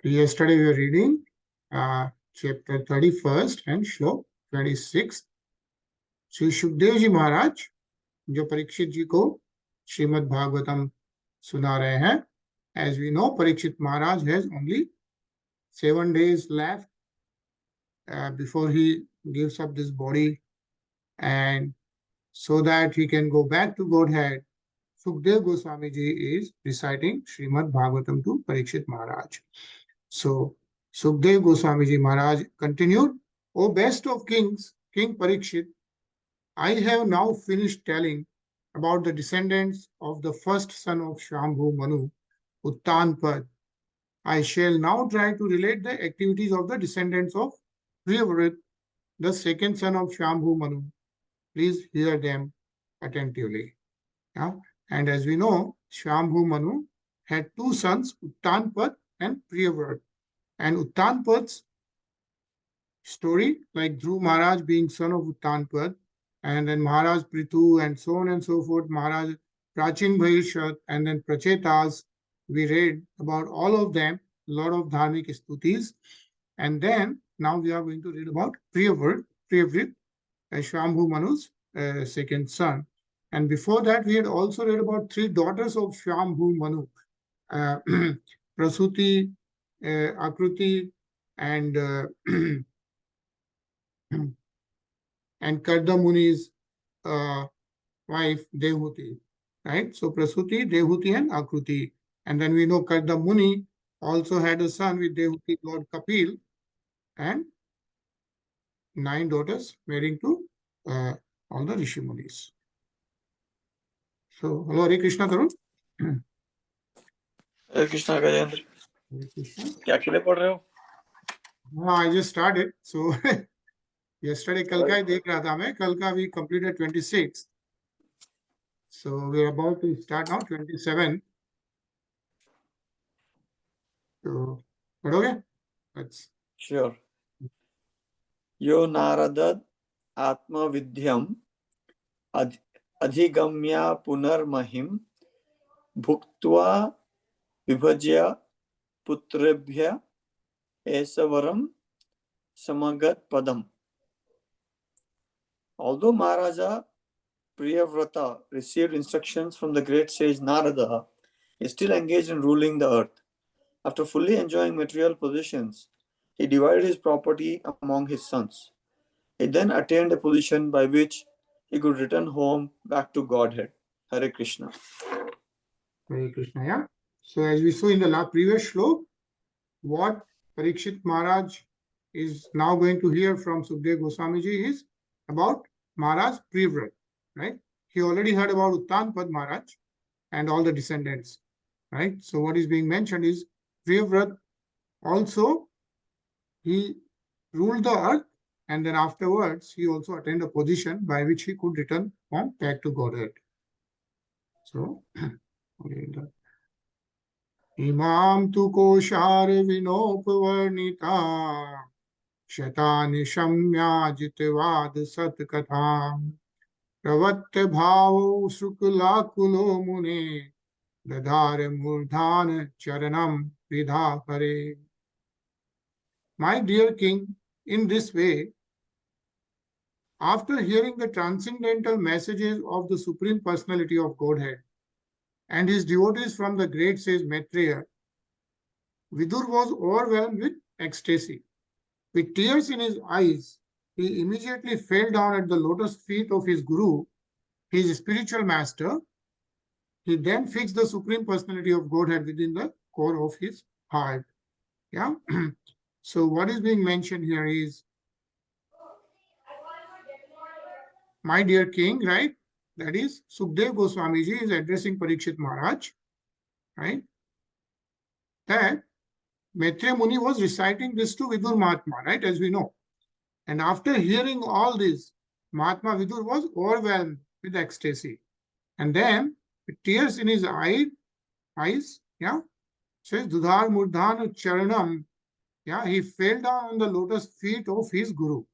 Yesterday we were reading chapter 31st and श्लोक 26. श्री सुखदेव जी महाराज जो परीक्षित जी को श्रीमद् भागवतम सुना रहे हैं. As we know, Parikshit Maharaj has only 7 days left before he gives up this body, and so that he can go back to Godhead, Sukhdev Goswami ji is reciting Srimad Bhagavatam to Parikshit Maharaj. So Sukhdev Goswami ji Maharaj continued, O best of kings, King Parikshit, I have now finished telling about the descendants of the first son of Shambhu Manu, Uttanpad. I shall now try to relate the activities of the descendants of Priyavrat, the second son of Shambhu Manu. Please hear them attentively. Yeah? And as we know, Shambhu Manu had two sons, Uttanpad and Priyavrat. And Uttanpad's story, like Dhruv Maharaj being son of Uttanpad, and then Maharaj Prithu, and so on and so forth, Maharaj Prachetas, and then Prachetas, we read about all of them, a lot of dharmic stutis. And then now we are going to read about Priyavrat, Shambhu Manu's second son. And before that, we had also read about three daughters of Shambhu Manu, Prasuti, Akruti, and and Karda Muni's wife Dehuti, right? So Prasuti, Dehuti, and Akruti. And then we know Karda Muni also had a son with Dehuti, Lord Kapil, and 9 daughters marrying to all the Rishi Munis. So, hello, Hare Krishna, Tarun. Hare Krishna, Gajendra. क्या अकेले पढ़ रहे हो? हाँ, I just started. So, yesterday कल का ही देख रहा था मैं. कल का we completed 26. So, we are about to start now 27. So, पढ़ोगे? Let's. Sure. यो नारदद आत्मविद्यम अधिगम्य पुनर्महिम भुक्त्वा विभज्य पुत्रेभ्य ऐसवरम समगत padam. Although Maharaja Priyavrata received instructions from the great sage Narada, he is still engaged in ruling the earth. After fully enjoying material possessions, he divided his property among his sons. He then attained a position by which he could return home back to Godhead. Hare Krishna. Hare Krishna, yeah. So as we saw in the previous shlok, what Parikshit Maharaj is now going to hear from Sukhdev Goswami ji is about Maharaj Priyavrat, right? He already heard about Uttanpad Maharaj and all the descendants, right? So what is being mentioned is Priyavrat also, he ruled the earth, and then afterwards he also attained a position by which he could return home back to Godhead. So, Imam tu koshar vinopvarnita shatani shamya jitvad satkatham pravatya bhavo sukla kulo mune dadare murdhan charanam vidha hare. My dear king, in this way, after hearing the transcendental messages of the Supreme Personality of Godhead and his devotees from the great sage Maitreya, Vidur was overwhelmed with ecstasy. With tears in his eyes, he immediately fell down at the lotus feet of his Guru, his spiritual master. He then fixed the Supreme Personality of Godhead within the core of his heart. Yeah. So what is being mentioned here is, my dear king, right? That is, Sukhdev Goswami ji is addressing Parikshit Maharaj, right? That Maitreya Muni was reciting this to Vidur Mahatma, right? As we know. And after hearing all this, Mahatma Vidur was overwhelmed with ecstasy. And then, with tears in his eyes, yeah, says, Dudhar Murdhan Charanam, yeah, he fell down on the lotus feet of his Guru.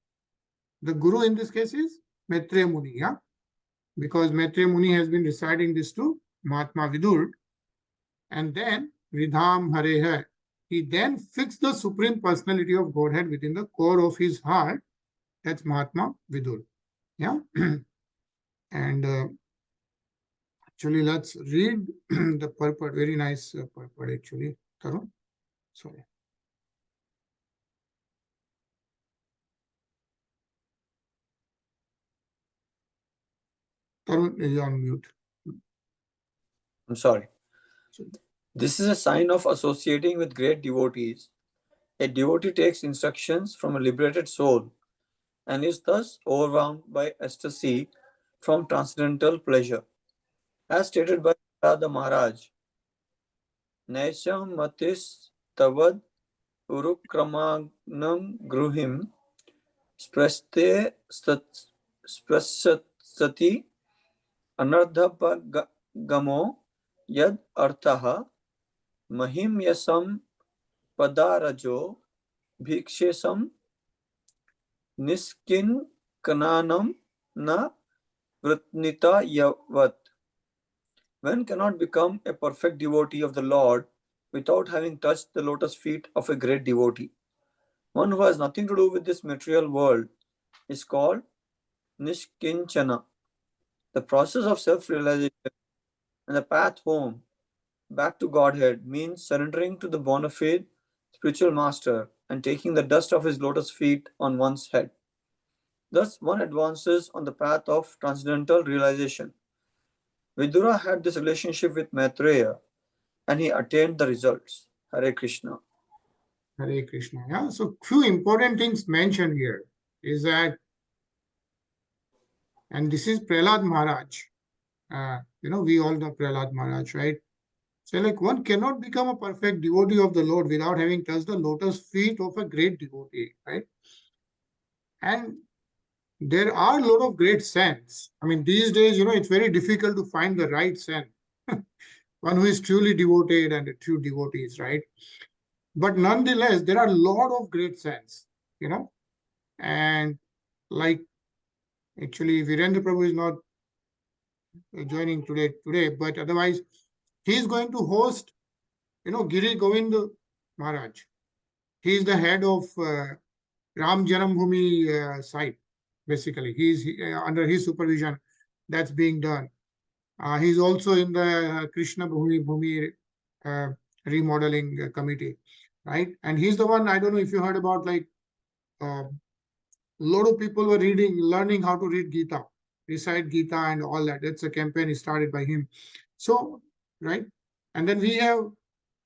The Guru in this case is Maitreya Muni, yeah? Because Maitreya Muni has been reciting this to Mahatma Vidur. And then, Vidham Hare Hare, he then fixed the Supreme Personality of Godhead within the core of his heart. That's Mahatma Vidur. Yeah. And actually, let's read the purport. Very nice purport, actually. Tarun. Sorry. Tarun, you're on mute. I'm sorry. This is a sign of associating with great devotees. A devotee takes instructions from a liberated soul and is thus overwhelmed by ecstasy from transcendental pleasure. As stated by Narad Maharaj, Naisham matis tavad urukramagnam gruhim sprasati anardhapagamo yad arthaha mahim yasam padarajo bhikshesam niskin kananam na vritnita yavat. One cannot become a perfect devotee of the Lord without having touched the lotus feet of a great devotee. One who has nothing to do with this material world is called Nishkinchana. The process of self-realization and the path home, back to Godhead, means surrendering to the bona fide spiritual master and taking the dust of his lotus feet on one's head. Thus, one advances on the path of transcendental realization. Vidura had this relationship with Maitreya and he attained the results. Hare Krishna. Hare Krishna. Yeah. So, few important things mentioned here is that, and this is Prahlad Maharaj. We all know Prahlad Maharaj, right? So, like, one cannot become a perfect devotee of the Lord without having touched the lotus feet of a great devotee, right? And there are a lot of great saints. I mean, these days, it's very difficult to find the right saint, one who is truly devoted and a true devotees, right? But nonetheless, there are a lot of great saints, and like actually Virendra Prabhu is not joining today, but otherwise he is going to host, Giri Govind Maharaj. He is the head of Ram Janambhumi site. Basically, he's under his supervision that's being done. He's also in the Krishna Bhumi remodeling committee, right? And he's the one, I don't know if you heard about, like, a lot of people were learning how to read Gita, recite Gita and all that. That's a campaign started by him. So, right? And then we have,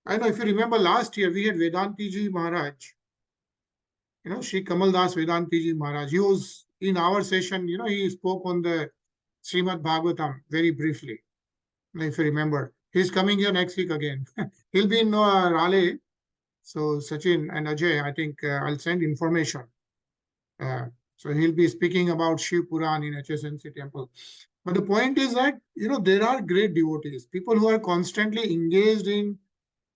I don't know if you remember last year, we had Vedanti Ji Maharaj, Shri Kamal Das Vedanti Ji Maharaj. He was in our session, he spoke on the Srimad Bhagavatam very briefly, if you remember. He's coming here next week again. He'll be in Raleigh. So Sachin and Ajay, I think I'll send information. So he'll be speaking about Shiv Puran in HSNC temple. But the point is that, there are great devotees, people who are constantly engaged in,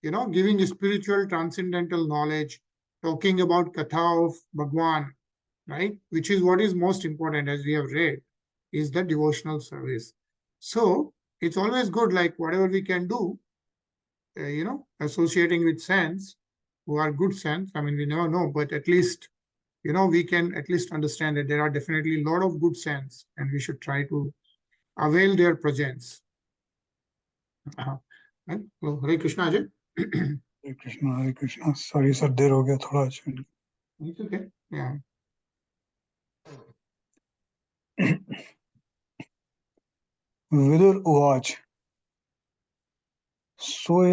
giving spiritual transcendental knowledge, talking about Katha of Bhagwan, right? Which is what is most important, as we have read, is the devotional service. So it's always good, like whatever we can do, associating with saints who are good saints. I mean, we never know, but at least, we can at least understand that there are definitely a lot of good saints and we should try to avail their presence. Right? So, Hare Krishna, Ajay. Hare Krishna, Hare Krishna. Sorry, sir, देर हो गया थोड़ा आज. It's okay. Yeah. Vidur उवाच सोय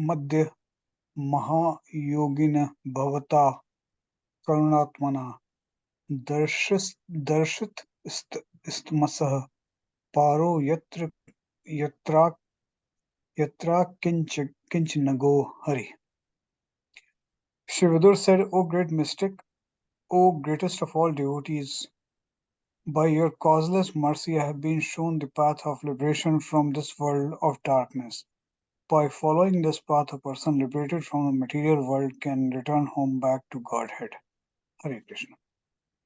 मध्य महायोगिन भवता करुणात्मना दर्शित स्तमसः पारो यत्रा किंच नगो Hari. Shri Vidur said, O great mystic, O greatest of all devotees, by your causeless mercy I have been shown the path of liberation from this world of darkness. By following this path, a person liberated from the material world can return home back to Godhead. Hare Krishna.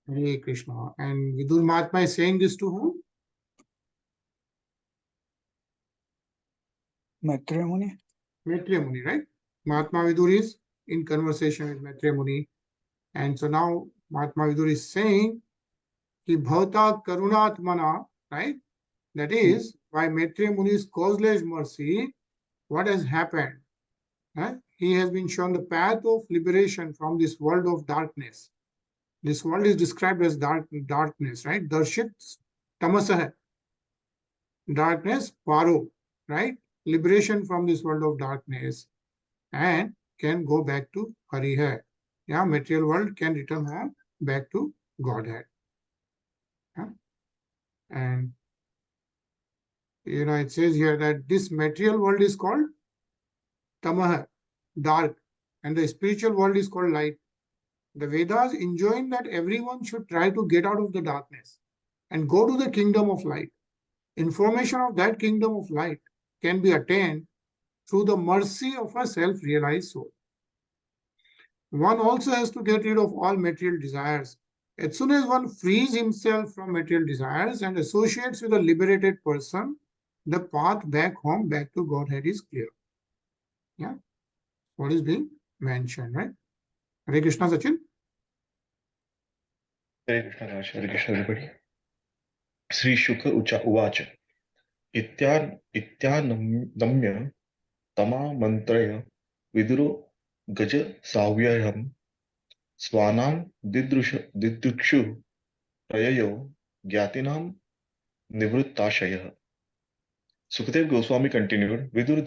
Hare Krishna. And Vidur Mahatma is saying this to whom? Maitreya Muni? Maitreya Muni, right? Mahatma Vidur is in conversation with Maitreya Muni. And so now Mahatma Vidur is saying, Ki bhavata karunatmana, right? That is, by Maitreya Muni's causeless mercy, what has happened? He has been shown the path of liberation from this world of darkness. This world is described as darkness, right? Darshit tamasah, darkness, paro, right? Liberation from this world of darkness, and can go back to Hare. Yeah, material world can return home back to Godhead. Yeah? And it says here that this material world is called tamah, dark, and the spiritual world is called light. The Vedas enjoin that everyone should try to get out of the darkness and go to the kingdom of light. Information of that kingdom of light can be attained through the mercy of a self-realized soul. One also has to get rid of all material desires. As soon as one frees himself from material desires and associates with a liberated person, the path back home, back to Godhead is clear. Yeah, what is being mentioned, right? Hare Krishna, Sachin. Hare Krishna, Raj. Hare Krishna, everybody. Sri Shukha Uvacha. Ityanamya tama mantraya viduro gaja savyaham swanam didukshu prayayo gyatinam nivruttashayah. Sukadev Goswami continued, Vidur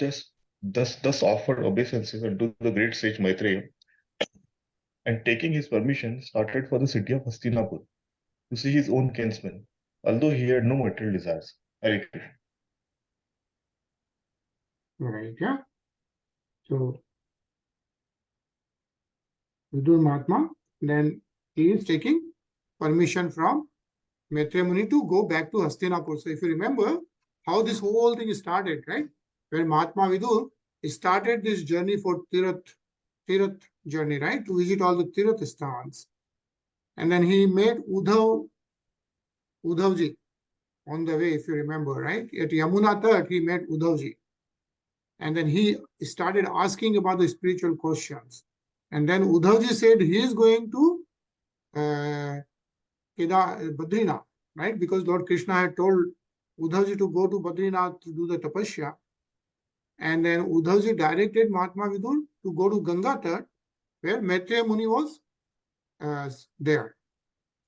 thus offered obeisances unto the great sage Maitreya, and taking his permission, started for the city of Hastinapur to see his own kinsman, although he had no material desires. Hare Krishna. Right, yeah. So, Vidur Mahatma, then he is taking permission from Maitreya Muni to go back to Hastinapur. So, if you remember how this whole thing started, right? When Mahatma Vidur started this journey for Tirath journey, right? To visit all the Tirath sthans. And then he met Uddhavji on the way, if you remember, right? At Yamuna Tat, he met Uddhavji. And then he started asking about the spiritual questions. And then Uddhavji said he is going to Badrinath, right? Because Lord Krishna had told Uddhavji to go to Badrinath to do the tapasya. And then Uddhavji directed Mahatma Vidur to go to Ganga Tat, where Maitreya Muni was there.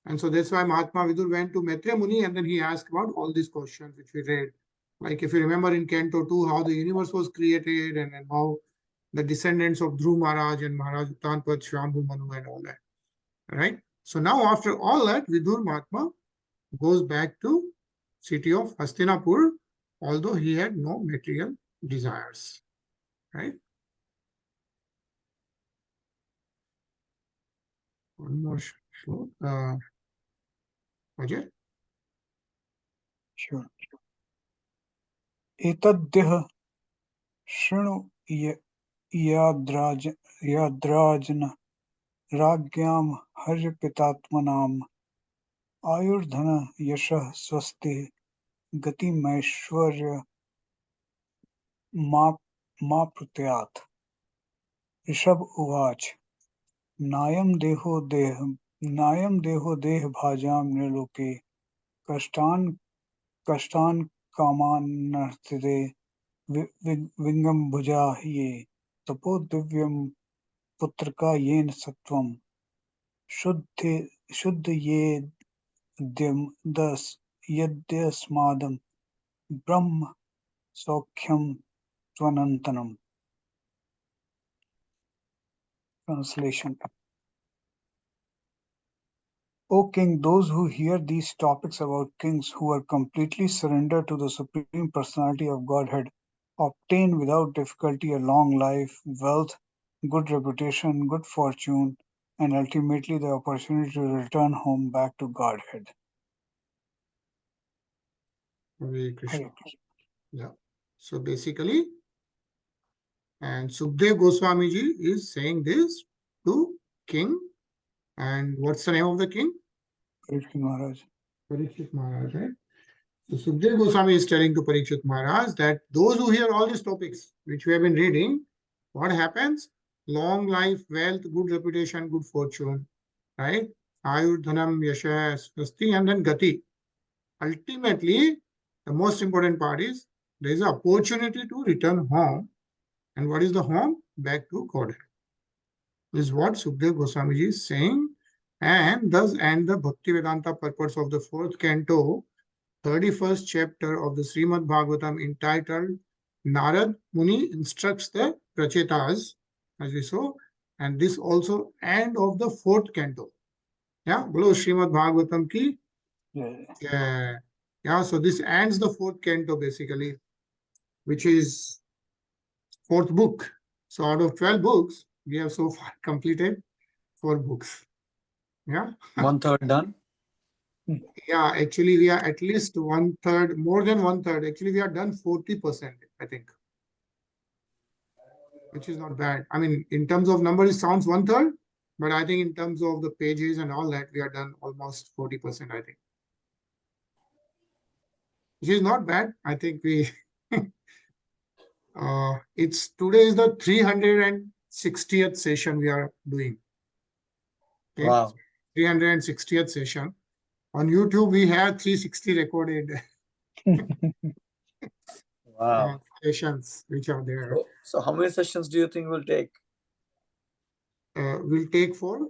And so that's why Mahatma Vidur went to Maitreya Muni, and then he asked about all these questions which we read. Like if you remember in Canto 2, how the universe was created, and then how the descendants of Dhruv Maharaj and Maharaj Uttanpad, Shambhu Manu and all that. Right? So now after all that, Vidur Mahatma goes back to city of Hastinapur, although he had no material desires. Right? One more slok. Ajay? Sure. Etaddeha shrinu yadrajana ragyam harpitatmanam ayurdhana yasha swasti gati maishwarya mapratyat. Rishabh Uvach. Nayam deho deh bhajam niloke kashtan kamanartide vingam bhuja ye tapo divyam putraka yen sattvam shuddha ye yadyasmadam brahma saukyam tvanantanam. Translation. O King, those who hear these topics about kings who are completely surrendered to the Supreme Personality of Godhead obtain without difficulty a long life, wealth, good reputation, good fortune, and ultimately the opportunity to return home back to Godhead. Hare Krishna. Hare Krishna. Yeah. So basically, and Sukhdev Goswami ji is saying this to king. And what's the name of the king? Parikshit Maharaj. Parikshit Maharaj, right? So Sukhdev Goswami is telling to Parikshit Maharaj that those who hear all these topics which we have been reading, what happens? Long life, wealth, good reputation, good fortune, right? Ayurdhanam, yasha, swasti, and then gati. Ultimately, the most important part is there is an opportunity to return home. And what is the home? Back to Godhead. This is what Sukdev Goswami is saying. And thus end the Bhaktivedanta purpose of the 4th canto, 31st chapter of the Srimad Bhagavatam, entitled Narad Muni instructs the Prachetas, as we saw, and this also end of the 4th canto. Yeah, below Srimad Bhagavatam ki. Yeah, so this ends the 4th canto basically, which is 4th book. So out of 12 books, we have so far completed 4 books. Yeah. 1/3 done. Yeah, actually we are at least 1/3, more than 1/3. Actually, we are done 40%, I think, which is not bad. I mean, in terms of numbers, it sounds 1/3, but I think in terms of the pages and all that, we are done almost 40%, I think, which is not bad. I think we, it's today is the 360th session we are doing. Okay. Wow. 360th session. On YouTube, we have 360 recorded Wow. sessions which are there. So how many sessions do you think will take We'll take for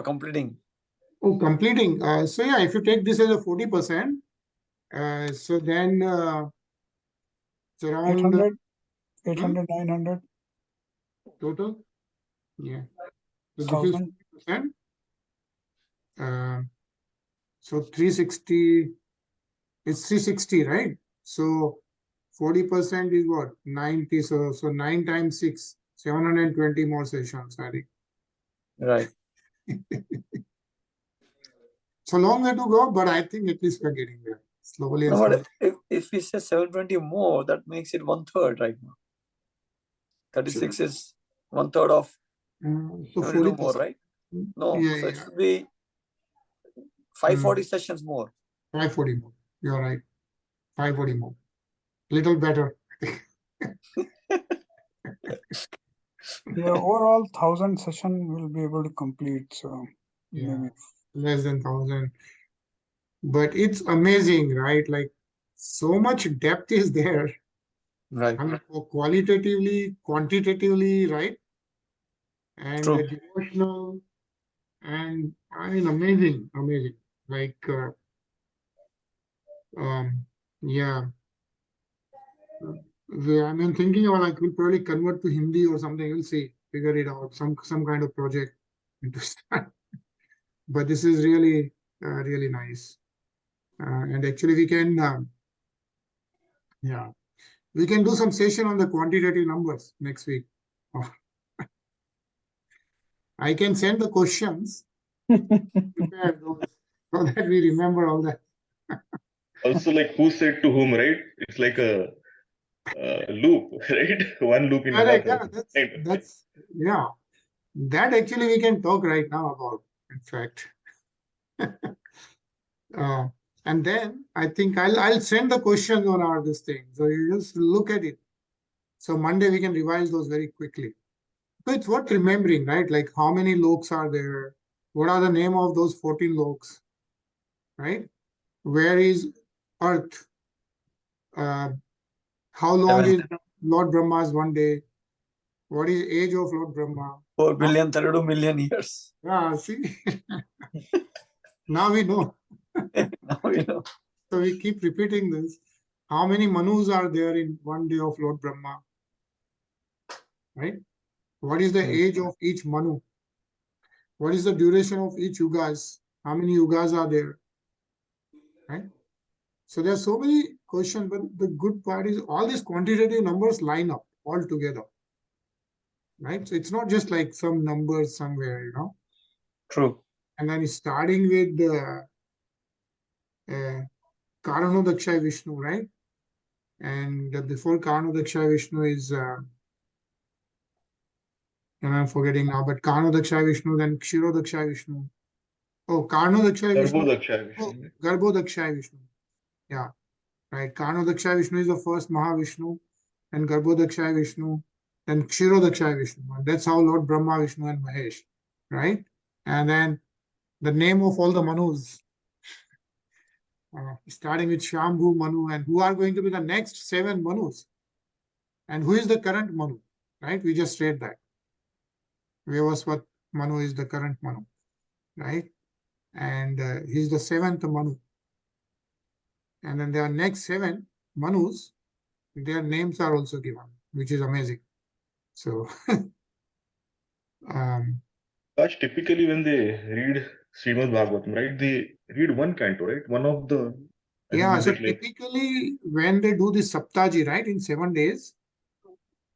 completing? Oh, completing. So yeah, if you take this as a 40%, so then it's around 800, 900, total. Yeah. So this is 1000. 40%. So 360 is 360, right? So 40% is what? 90. So 9 times 6, 720 more sessions, I think. Right. So long way to go, but I think at least we're getting there. Slowly and No, slowly. but if we say 720 more, that makes it 1/3 right now. 36 is 1/3 of So 22 40%. more, right? No, Yeah, so it yeah. should be 540 sessions more. 540 more. You're right. 540 more. Little better. Yeah, overall 1000 session will be able to complete. So Yeah, maybe less than 1,000. But it's amazing, right? Like so much depth is there. Right. I mean, qualitatively, quantitatively, right? And True. devotional, and I mean, amazing, amazing. Like, yeah. I mean, thinking about like we'll probably convert to Hindi or something. We'll see, figure it out, some kind of project to start. But this is really, really nice. And actually, we can, yeah, we can do some session on the quantitative numbers next week. I can send the questions, prepare those, so that we remember all that. Also, like who said to whom, right? It's like a loop, right? One loop in Correct, another. yeah, that's yeah. That actually we can talk right now about, in fact. And then I think I'll send the questions on our this thing. So you just look at it. So Monday we can revise those very quickly. So it's worth remembering, right? Like how many loks are there? What are the name of those 14 loks? Right? Where is Earth? How long is Lord Brahma's one day? What is age of Lord Brahma? 4,032 million years. Yeah, see, now we know. Now you know. So we keep repeating this. How many Manus are there in one day of Lord Brahma? Right? What is the age of each Manu? What is the duration of each yugas? How many yugas are there? Right? So there are so many questions, but the good part is all these quantitative numbers line up all together. Right? So it's not just like some numbers somewhere, you know. True. And then starting with the Karanodakshaya Vishnu, right? And before Karanodakshaya Vishnu is, and I'm forgetting now, but Karanodakshaya Vishnu, then Kshirodakshaya Vishnu. Oh, Karanodakshaya Vishnu. Garbhodakshaya Oh, Vishnu. Garbhodakshaya Vishnu. Yeah, right. Karanodakshaya Vishnu is the first Mahavishnu, and Garbhodakshaya Vishnu, then Kshirodakshaya Vishnu, and that's how Lord Brahma, Vishnu, and Mahesh, right? And then the name of all the Manus, starting with Shambhu, Manu, and who are going to be the next 7 Manus, and who is the current Manu, right? We just read that. Vyavasvat Manu is the current Manu, right? And he's the 7th Manu. And then there are next 7 Manus, their names are also given, which is amazing. So, Raj, typically when they read Srimad Bhagavatam, right, they read one canto, right? One of the, I think yeah, is so it like typically when they do this Saptaji, right, in 7 days,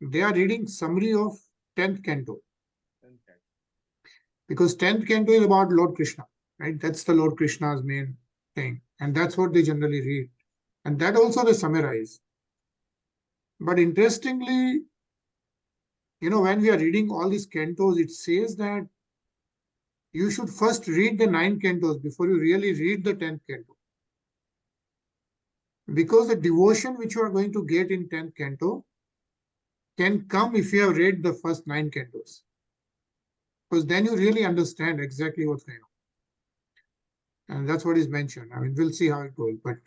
they are reading summary of 10th canto. Because 10th canto is about Lord Krishna, right? That's the Lord Krishna's main thing. And that's what they generally read. And that also they summarize. But interestingly, when we are reading all these cantos, it says that you should first read the 9 cantos before you really read the 10th canto. Because the devotion which you are going to get in 10th canto can come if you have read the first 9 cantos. Because then you really understand exactly what's going on. And that's what is mentioned. I mean, we'll see how it goes, but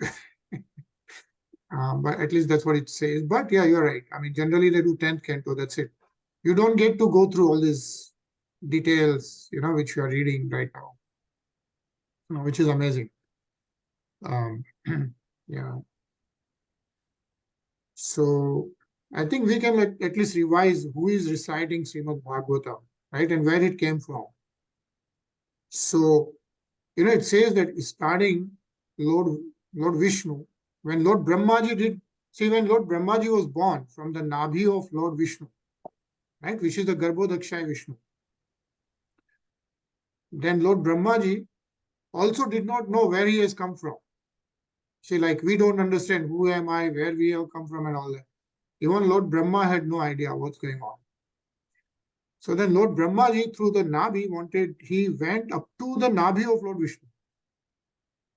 at least that's what it says. But yeah, you're right. I mean, generally they do 10th canto, that's it. You don't get to go through all these details, which you are reading right now, which is amazing. Yeah. So I think we can at least revise who is reciting Srimad Bhagavatam, right, and where it came from. So, it says that starting Lord Vishnu, when Lord Brahmaji when Lord Brahmaji was born from the Nabhi of Lord Vishnu, right, which is the Garbhodakshaya Vishnu, then Lord Brahmaji also did not know where he has come from. See, like we don't understand who am I, where we have come from and all that. Even Lord Brahma had no idea what's going on. So then Lord Brahmaji through the Nabhi he went up to the Nabhi of Lord Vishnu.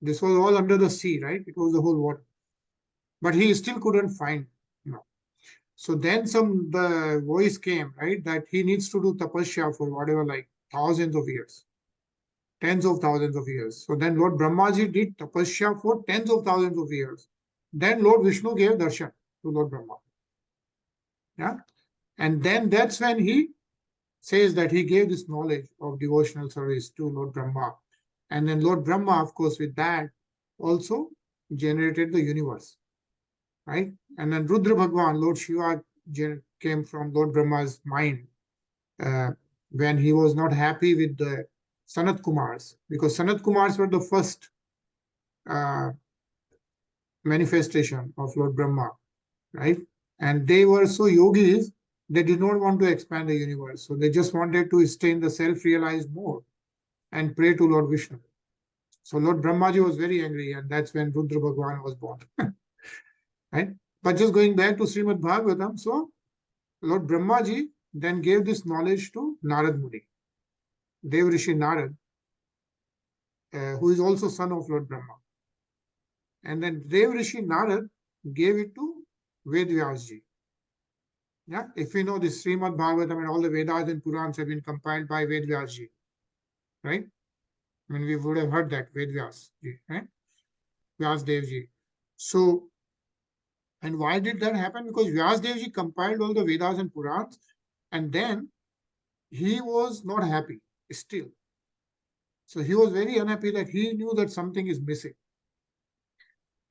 This was all under the sea, right? It was the whole water. But he still couldn't find. So then the voice came, right, that he needs to do tapasya for whatever, like thousands of years. Tens of thousands of years. So then Lord Brahmaji did tapasya for tens of thousands of years. Then Lord Vishnu gave darshan to Lord Brahma. Yeah. And then that's when he says that he gave this knowledge of devotional service to Lord Brahma. And then Lord Brahma, of course, with that also generated the universe. Right? And then Rudra Bhagwan, Lord Shiva, came from Lord Brahma's mind when he was not happy with the Sanat Kumars, because Sanat Kumars were the first manifestation of Lord Brahma, right? And they were so yogis, they did not want to expand the universe. So they just wanted to stay in the self-realized mode and pray to Lord Vishnu. So Lord Brahmaji was very angry, and that's when Rudra Bhagwan was born. Right? But just going back to Srimad Bhagavatam, so Lord Brahmaji then gave this knowledge to Narad Muni, Dev Rishi Narad, who is also son of Lord Brahma. And then Dev Rishi Narad gave it to Ved Vyasji. Yeah, if we know this Srimad Bhagavatam and all the Vedas and Purans have been compiled by Ved Vyasji, right? I mean, we would have heard that Ved Vyasji, right? Vyasdevji. So, and why did that happen? Because Vyasdevji compiled all the Vedas and Purans, and then he was not happy still. So he was very unhappy that he knew that something is missing.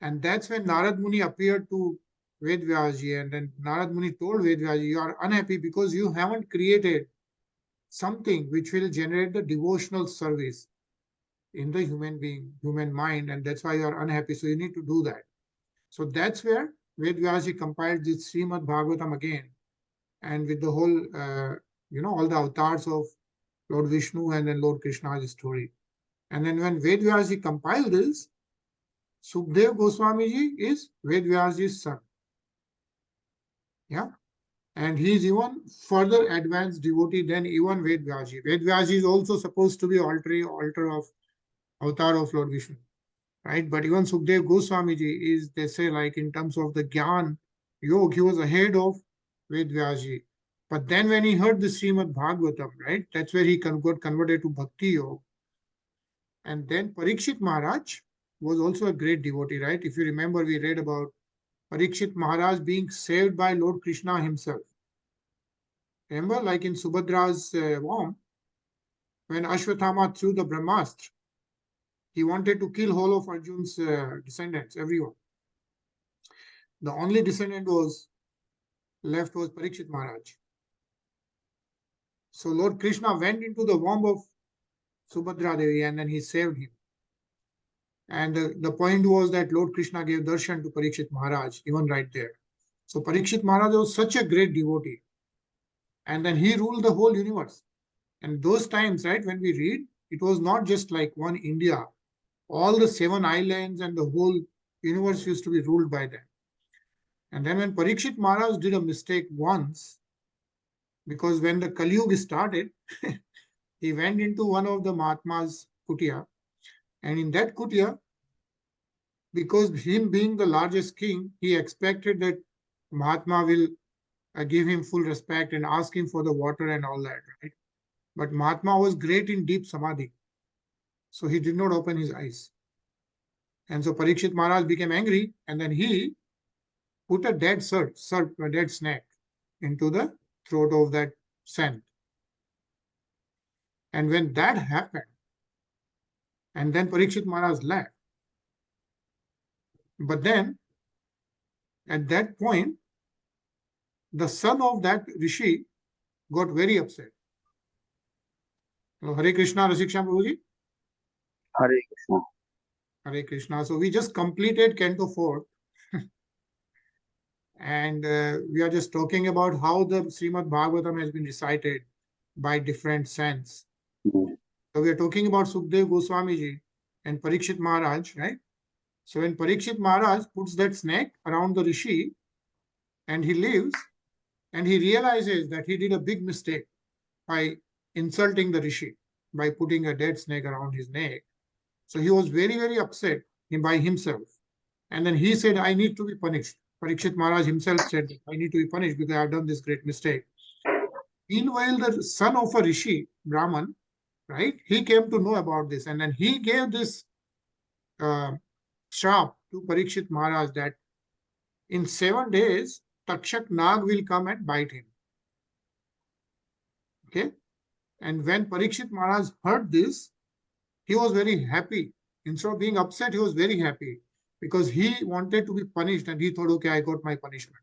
And that's when Narad Muni appeared to Ved Vyasji, and then Narad Muni told Ved Vyasji, you are unhappy because you haven't created something which will generate the devotional service in the human mind, and that's why you are unhappy. So you need to do that. So that's where Ved Vyasji compiled this Srimad Bhagavatam again, and with the whole, all the avatars of Lord Vishnu and then Lord Krishna's story. And then when Ved Vyasji compiled this, Sukdev Goswamiji is Ved Vyasji's son. Yeah. And he is even further advanced devotee than even Ved Vyasji. Ved Vyasji is also supposed to be altar of avatar of Lord Vishnu. Right? But even Sukdev Goswamiji is, they say, like in terms of the Gyan Yog, he was ahead of Ved Vyasji. But then when he heard the Srimad Bhagavatam, right, that's where he got converted to Bhakti Yoga. And then Parikshit Maharaj was also a great devotee, right? If you remember, we read about Parikshit Maharaj being saved by Lord Krishna himself. Remember, like in Subhadra's womb, when Ashwathama threw the Brahmastra, he wanted to kill all of Arjun's descendants, everyone. The only descendant was left was Parikshit Maharaj. So Lord Krishna went into the womb of Subhadra Devi and then he saved him. And the point was that Lord Krishna gave darshan to Parikshit Maharaj, even right there. So Parikshit Maharaj was such a great devotee. And then he ruled the whole universe. And those times, right, when we read, it was not just like one India. All the 7 islands and the whole universe used to be ruled by them. And then when Parikshit Maharaj did a mistake once, because when the Kali Yuga started, he went into one of the Mahatma's kutia. And in that kutia, because him being the largest king, he expected that Mahatma will give him full respect and ask him for the water and all that, right? But Mahatma was great in deep samadhi. So he did not open his eyes. And so Parikshit Maharaj became angry and then he put a dead a dead snake into the throat of that saint. And when that happened, and then Parikshit Maharaj left. But then, at that point, the son of that rishi got very upset. Hare Krishna Rasiksha Prabhuji. Hare Krishna. Hare Krishna. So we just completed Canto 4. And we are just talking about how the Srimad Bhagavatam has been recited by different saints. So we are talking about Sukdev Goswami Ji and Parikshit Maharaj, right? So when Parikshit Maharaj puts that snake around the rishi and he leaves and he realizes that he did a big mistake by insulting the rishi by putting a dead snake around his neck. So he was very, very upset by himself. And then he said, I need to be punished. Parikshit Maharaj himself said, I need to be punished because I have done this great mistake. Meanwhile, the son of a rishi, Brahman, right, he came to know about this. And then he gave this shrap to Parikshit Maharaj that in 7 days, Takshak Nag will come and bite him. Okay. And when Parikshit Maharaj heard this, he was very happy. Instead of being upset, he was very happy because he wanted to be punished and he thought, okay, I got my punishment.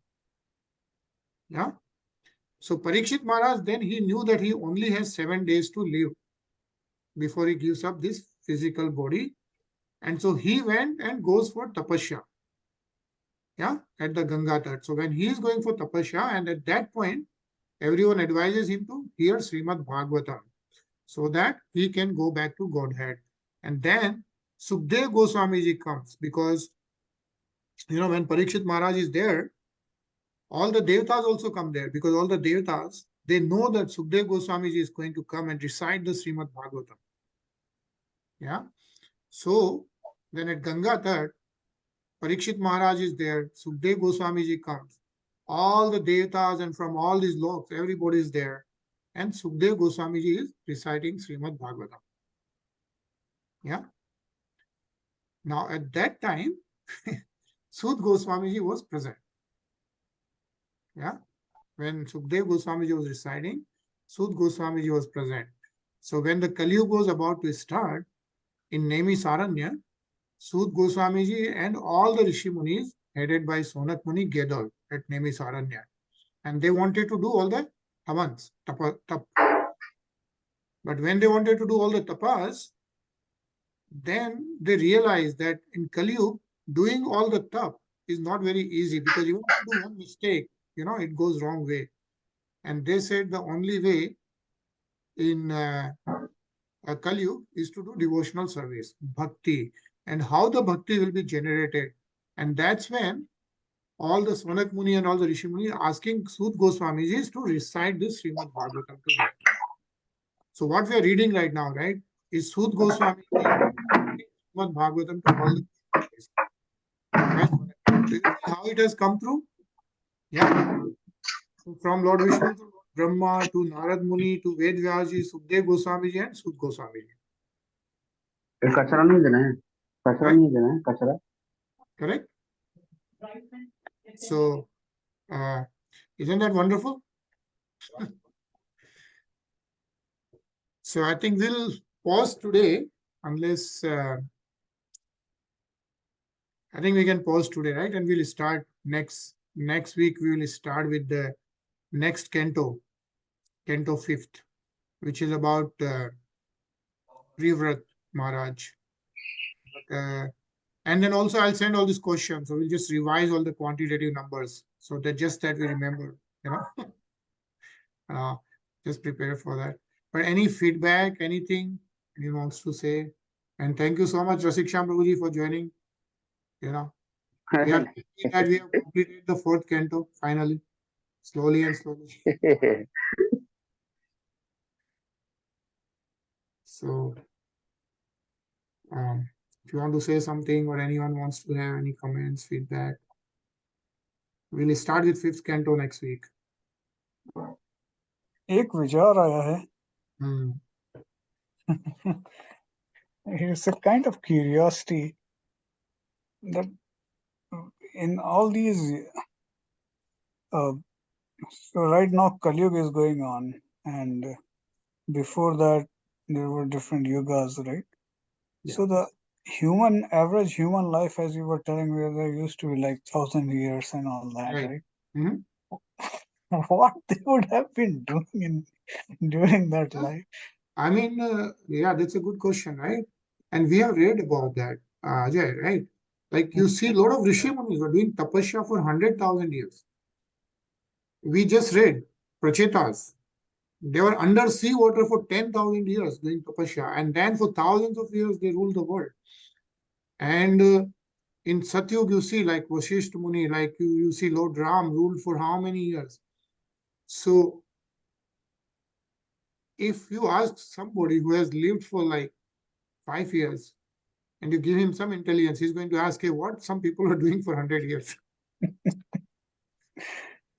Yeah. So Parikshit Maharaj, then he knew that he only has 7 days to live before he gives up this physical body. And so he went and goes for tapasya. Yeah, at the Ganga Tat. So when he is going for tapasya, and at that point, everyone advises him to hear Srimad Bhagavatam so that he can go back to Godhead. And then Sukdev Goswami Ji comes because, when Parikshit Maharaj is there, all the Devatas also come there because all the Devatas, they know that Sukdev Goswami Ji is going to come and recite the Srimad Bhagavatam. Yeah. So then at Ganga Tat, Parikshit Maharaj is there, Sukdev Goswami Ji comes. All the Devatas and from all these loks, everybody is there. And Sukdev Goswami Ji is reciting Srimad Bhagavatam. Yeah. Now at that time, Sud Goswami Ji was present. Yeah. When Sukdev Goswami Ji was reciting, Sud Goswami Ji was present. So when the Kali Yuga was about to start, in Nemi Saranya, Sud Goswami Ji and all the Rishi Munis, headed by Sonak Muni, gathered at Nemi Saranya. And they wanted to do all the havans, tap. But when they wanted to do all the tapas, then they realized that in Kali Yuga, doing all the tap is not very easy because even if you do one mistake, it goes wrong way. And they said the only way in Kali Yuga is to do devotional service, bhakti, and how the bhakti will be generated. And that's when all the Sonak Muni and all the Rishi Muni are asking Sud Goswami Ji to recite this Srimad Bhagavatam to them. So what we are reading right now, right, is Sud Goswami Ji Srimad Bhagavatam to all the right? So you see how it has come through? Yeah. So from Lord Vishnu to Lord Brahma to Narad Muni to Ved Vyasji, Sukdev Goswami ji and Sud Goswami ji. कचरा नहीं देना है, कचरा Right? नहीं देना है, कचरा. Correct? So, isn't that wonderful? So I think we'll pause today, unless I think we can pause today, right? And we'll start next week. We will start with the next canto 5th, which is about Privrat Maharaj. And then also I'll send all these questions. So we'll just revise all the quantitative numbers so that we remember, just prepare for that. But any feedback, anything he wants to say? And thank you so much, Rasiksham Prabhuji, for joining. We are happy that we have completed the 4th canto finally, slowly and slowly. So, if you want to say something or anyone wants to have any comments, feedback, we'll start with 5th canto next week. एक विचार आया है. Hmm. It's a kind of curiosity that in all these, so right now Kali Yuga is going on, and before that there were different yugas, right? Yeah. So the average human life, as you were telling me, there used to be like 1,000 years and all that, right? Mhm. What they would have been doing during that life? I mean, yeah, that's a good question, right? And we have read about that, Ajay, right? Like you see, a lot of Rishi Munis were doing tapasya for 100,000 years. We just read Prachetas. They were under sea water for 10,000 years doing tapasya, and then for thousands of years they ruled the world. And in Satyug, you see, like Vasishtha Muni, like you see Lord Ram ruled for how many years? So if you ask somebody who has lived for like 5 years and you give him some intelligence, he's going to ask, hey, what some people are doing for 100 years.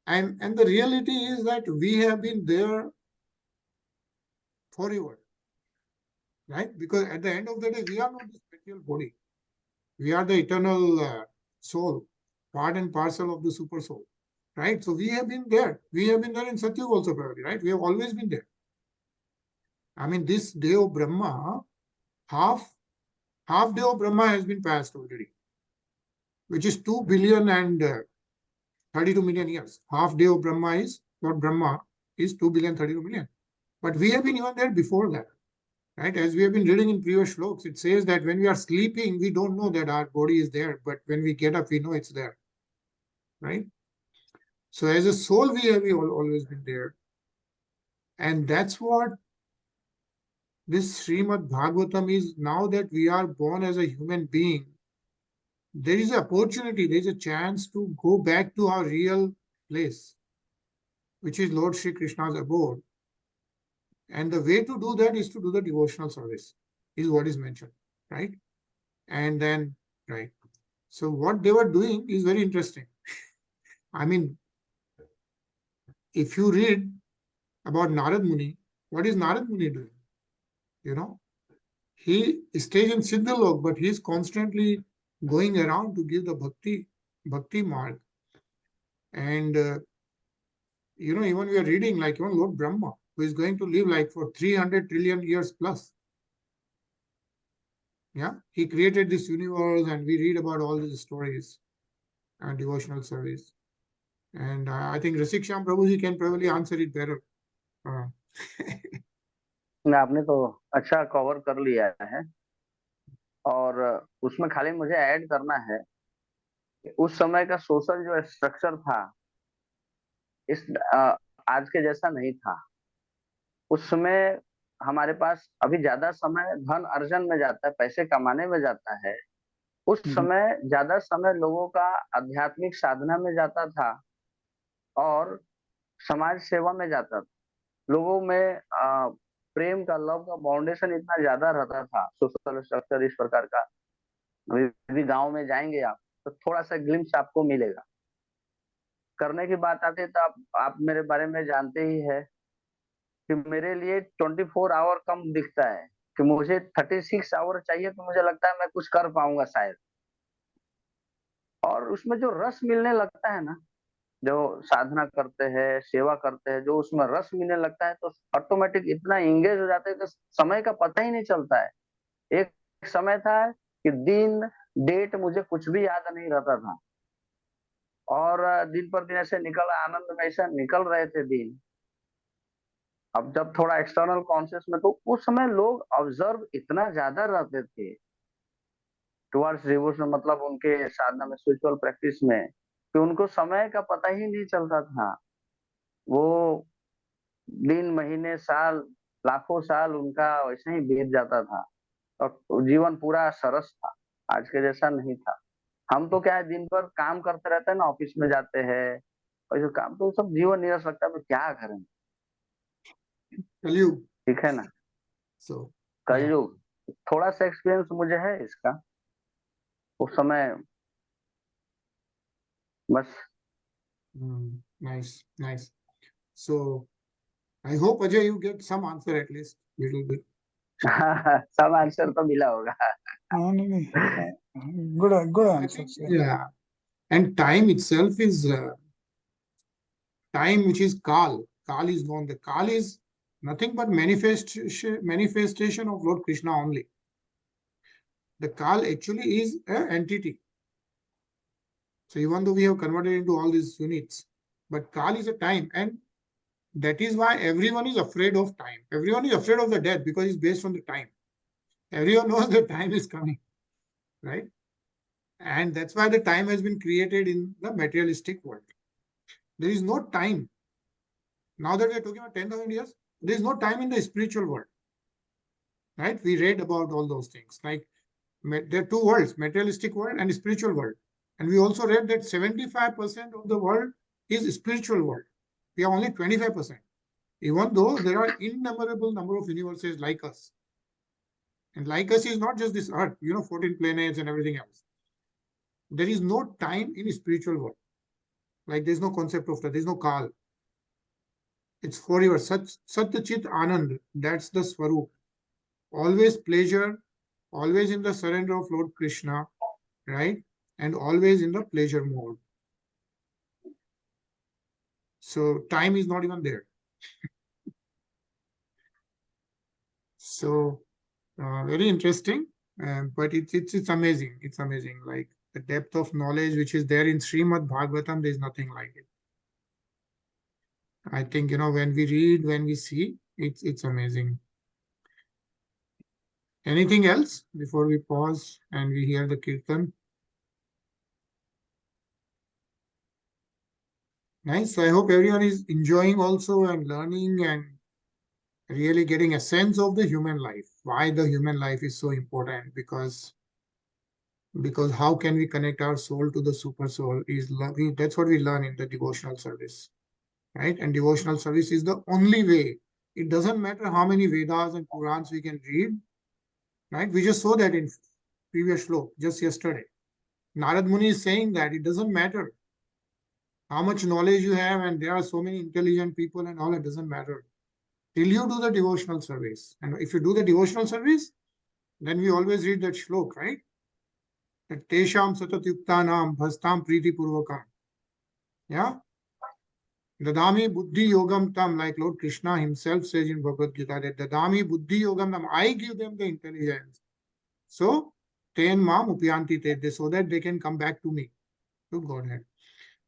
And the reality is that we have been there forever, right? Because at the end of the day, we are not this material body. We are the eternal soul, part and parcel of the super soul, right? So we have been there. We have been there in Satyug also, probably, right? We have always been there. I mean, this day of Brahma, half day of Brahma has been passed already, which is 2 billion and 32 million years. Half day of Brahma is, Lord Brahma is 2 billion 32 million. But we have been even there before that, right? As we have been reading in previous shlokas, it says that when we are sleeping, we don't know that our body is there, but when we get up, we know it's there, right? So as a soul, we have always been there. And that's what this Srimad Bhagavatam is. Now that we are born as a human being, there is an opportunity, there is a chance to go back to our real place, which is Lord Shri Krishna's abode. And the way to do that is to do the devotional service, is what is mentioned, right? And then, right. So what they were doing is very interesting. I mean, if you read about Narad Muni, what is Narad Muni doing? You know, he stays in Siddhalok, but he is constantly going around to give the bhakti mark. And, even we are reading like even Lord Brahma, who is going to live like for 300 trillion years plus. Yeah, he created this universe, and we read about all these stories and devotional service. And I think Rasiksham Prabhuji can probably answer it better. आपने तो अच्छा cover कर लिया है, और उसमें खाली मुझे ऐड करना है कि उस समय का सोशल जो स्ट्रक्चर था इस आज के जैसा नहीं था. उस समय हमारे पास अभी ज्यादा समय धन अर्जन में जाता है, पैसे कमाने में जाता है. उस समय ज्यादा समय लोगों का आध्यात्मिक साधना में जाता था और समाज सेवा में जाता था. लोगों में प्रेम का, लव का फाउंडेशन इतना ज्यादा रहता था. सोशल स्ट्रक्चर इस प्रकार का, अभी गांव में जाएंगे आप तो थोड़ा सा ग्लिम्स आपको मिलेगा. करने की बात आती है तो आप मेरे बारे में जानते ही है कि मेरे लिए 24 आवर कम दिखता है, कि मुझे 36 आवर चाहिए तो मुझे लगता है मैं कुछ कर पाऊंगा शायद। और उसमें जो रस मिलने लगता है ना, जो साधना करते हैं, सेवा करते हैं, जो उसमें रस मिलने लगता है तो ऑटोमेटिक इतना एंगेज हो जाते हैं कि समय का पता ही नहीं चलता है। एक समय था कि दिन डेट मुझे कुछ भी याद नहीं रहता था, और दिन पर दिन ऐसे आनंद में ऐसा निकल रहे थे दिन। अब जब थोड़ा एक्सटर्नल कॉन्शियस में, तो उस समय लोग ऑब्जर्व इतना ज्यादा रहते थे टुवर्ड्स डिवोशन, मतलब उनके साधना में, स्पिरिचुअल प्रैक्टिस में, कि उनको समय का पता ही नहीं चलता था। वो दिन, महीने, साल, लाखों साल उनका वैसे ही बीत जाता था, और जीवन पूरा सरस था, आज के जैसा नहीं था। हम तो क्या है, दिन भर काम करते रहते हैं ना, ऑफिस में जाते हैं, और जो काम तो सब जीवन निरस लगता है, तो क्या करें। कलयुग. ठीक है ना, So yeah. कलयुग। थोड़ा सा एक्सपीरियंस मुझे है इसका, उस समय बस। Nice, nice. So I hope Ajay you get some answer at least little bit. सब आंसर तो मिला होगा। हाँ, नहीं, good I think answers. yeah, and time itself is time which is Kal. Kal is known. The Kal is nothing but manifestation of Lord Krishna only. The Kal actually is an entity. So even though we have converted into all these units, but Kal is a time, and that is why everyone is afraid of time. Everyone is afraid of the death because it's based on the time. Everyone knows the time is coming, right? And that's why the time has been created in the materialistic world. There is no time. Now that we are talking about 10,000 years, there is no time in the spiritual world, right? We read about all those things. Like there are two worlds, materialistic world and spiritual world. And we also read that 75% of the world is spiritual world. We are only 25%. Even though there are innumerable number of universes like us. And like us is not just this earth, 14 planets and everything else. There is no time in spiritual world. Like there's no concept of that, there's no Kal. It's forever. Sat Chit Anand, that's the Swarup. Always pleasure, always in the surrender of Lord Krishna, right? And always in the pleasure mode. So time is not even there. So very interesting, but it's amazing. It's amazing. Like the depth of knowledge which is there in Srimad Bhagavatam, there's nothing like it. I think when we read, when we see, it's amazing. Anything else before we pause and we hear the kirtan? Nice. So I hope everyone is enjoying also and learning and really getting a sense of the human life. Why the human life is so important? Because how can we connect our soul to the super soul is that's what we learn in the devotional service, right? And devotional service is the only way. It doesn't matter how many Vedas and Purans we can read, right? We just saw that in previous shlok just yesterday. Narad Muni is saying that it doesn't matter how much knowledge you have, and there are so many intelligent people and all, it doesn't matter till you do the devotional service. And if you do the devotional service, then we always read that shlok, right? That Tesham Satatyuktanam Bhastam Priti Purvakam. Yeah? Dadami Buddhi Yogam Tam, like Lord Krishna himself says in Bhagavad Gita, that Dadami Buddhi Yogam Tam, I give them the intelligence. So, Ten Mam Upyanti Te, so that they can come back to me, to Godhead.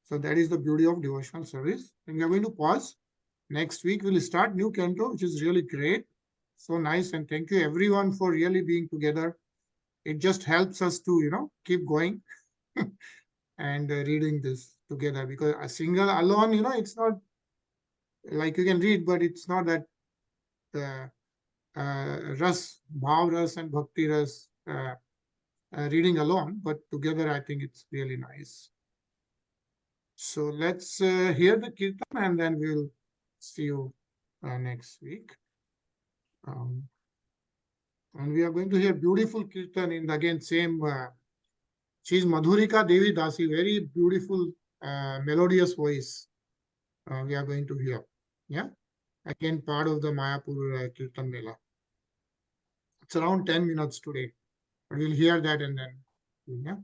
So that is the beauty of devotional service. And we are going to pause. Next week we'll start new canto, which is really great. So nice, and thank you everyone for really being together. It just helps us to, keep going and reading this together, because a single alone, it's not like you can read, but it's not that ras, bhav ras and bhakti ras reading alone, but together I think it's really nice. So let's hear the kirtan and then we'll see you next week. And we are going to hear beautiful kirtan in again same. She's Madhurika Devi Dasi, very beautiful melodious voice we are going to hear. Yeah, again part of the Mayapur Kirtan Mela. It's around 10 minutes today, but we'll hear that and then. Yeah.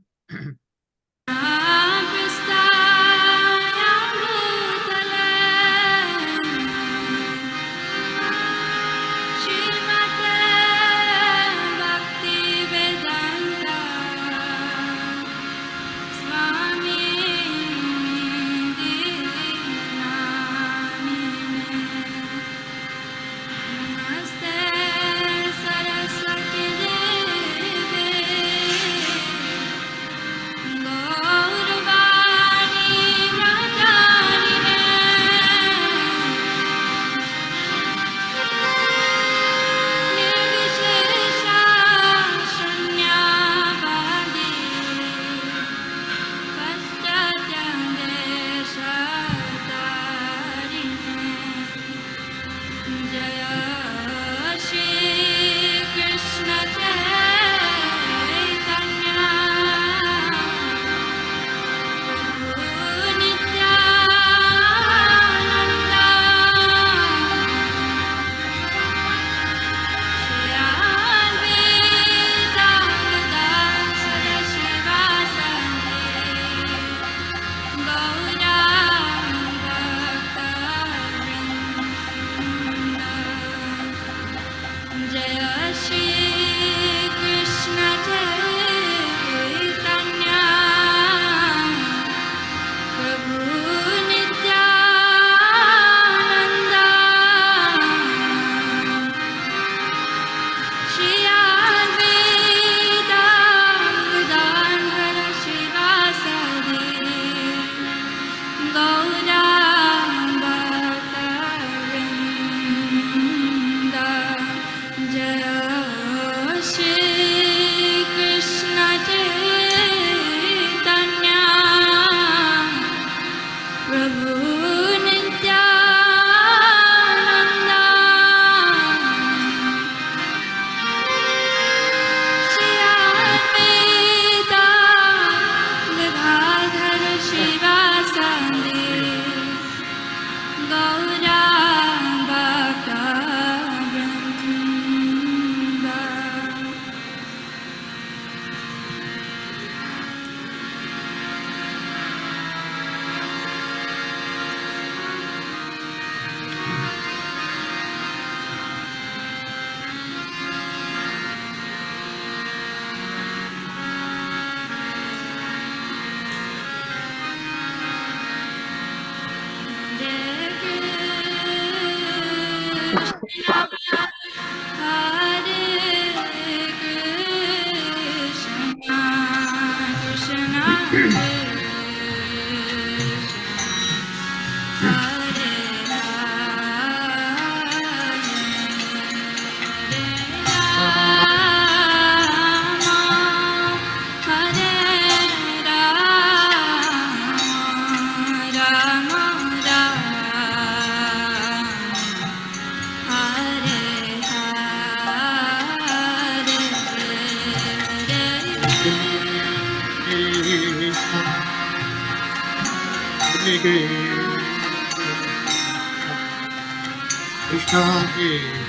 Krishna Hare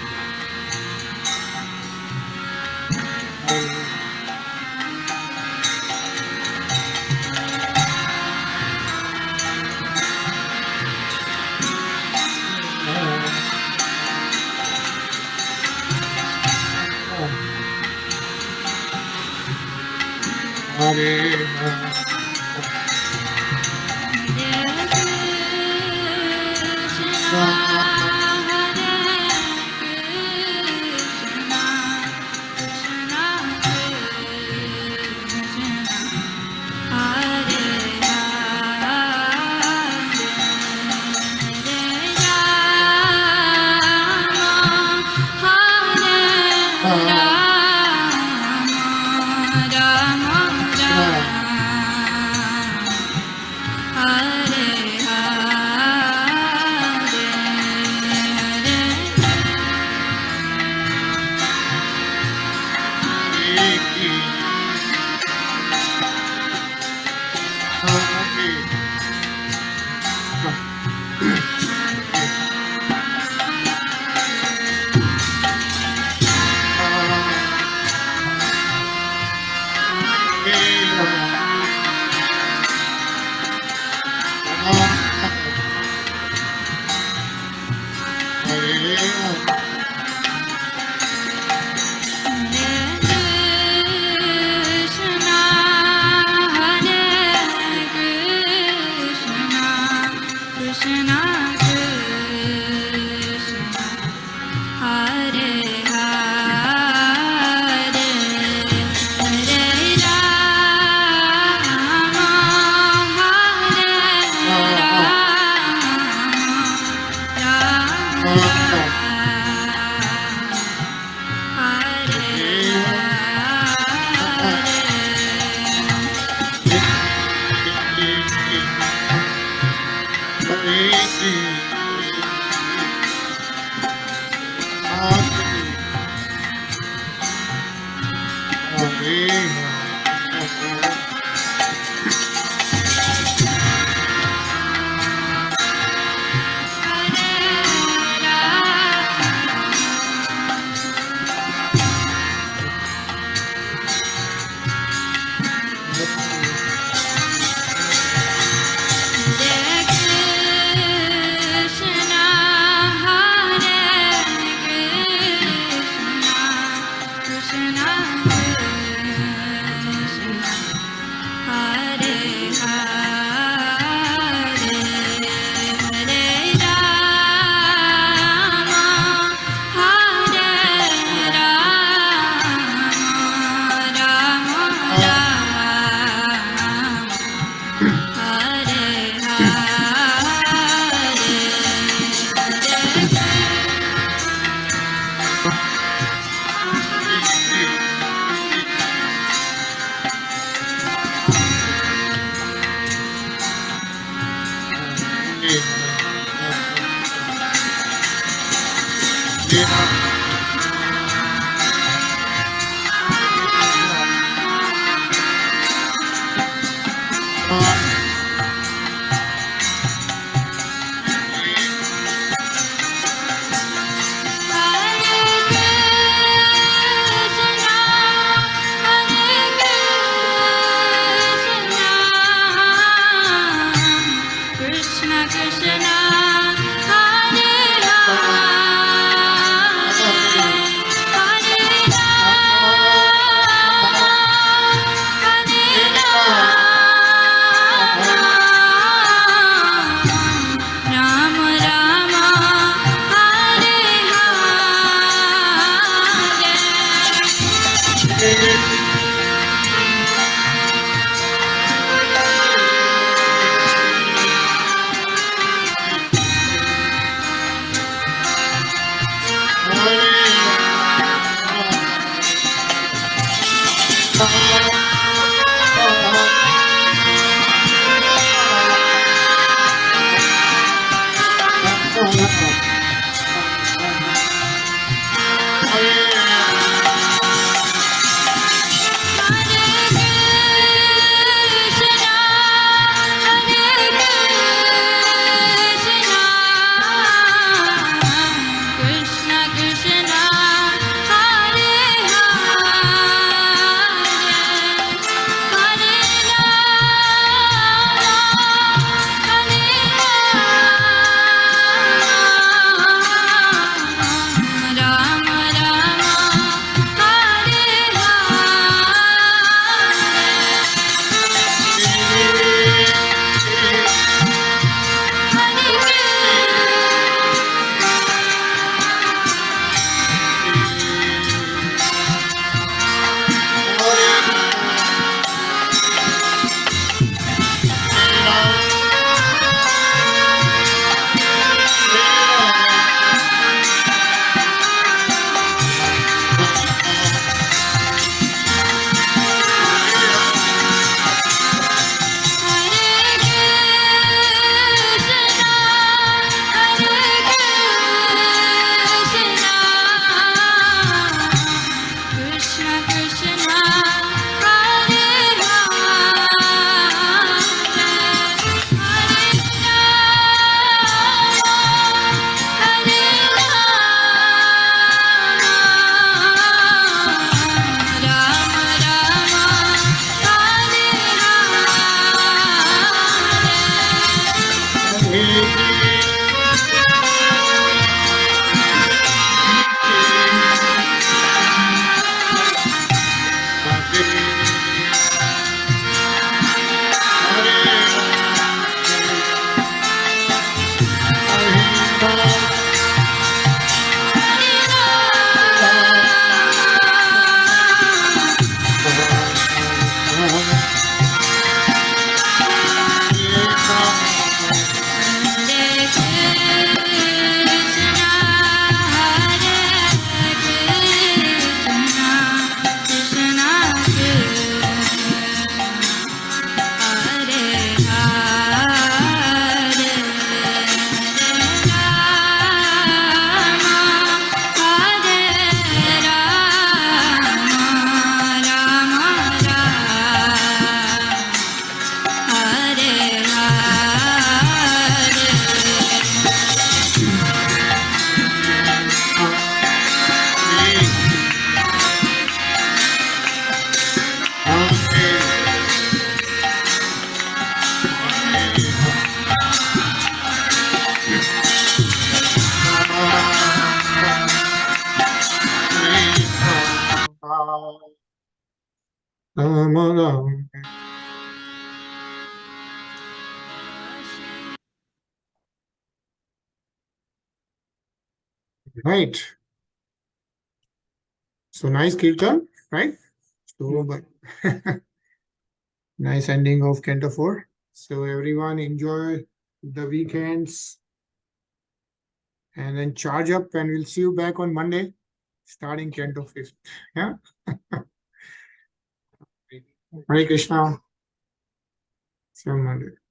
Krishna Hare Hare Hare Rama Hare Rama Samadam. Right. So nice kirtan, right? So, but nice ending of Canto 4. So everyone enjoy the weekends and then charge up, and we'll see you back on Monday, starting Canto 5th. Yeah. Hare Krishna. See you on Monday.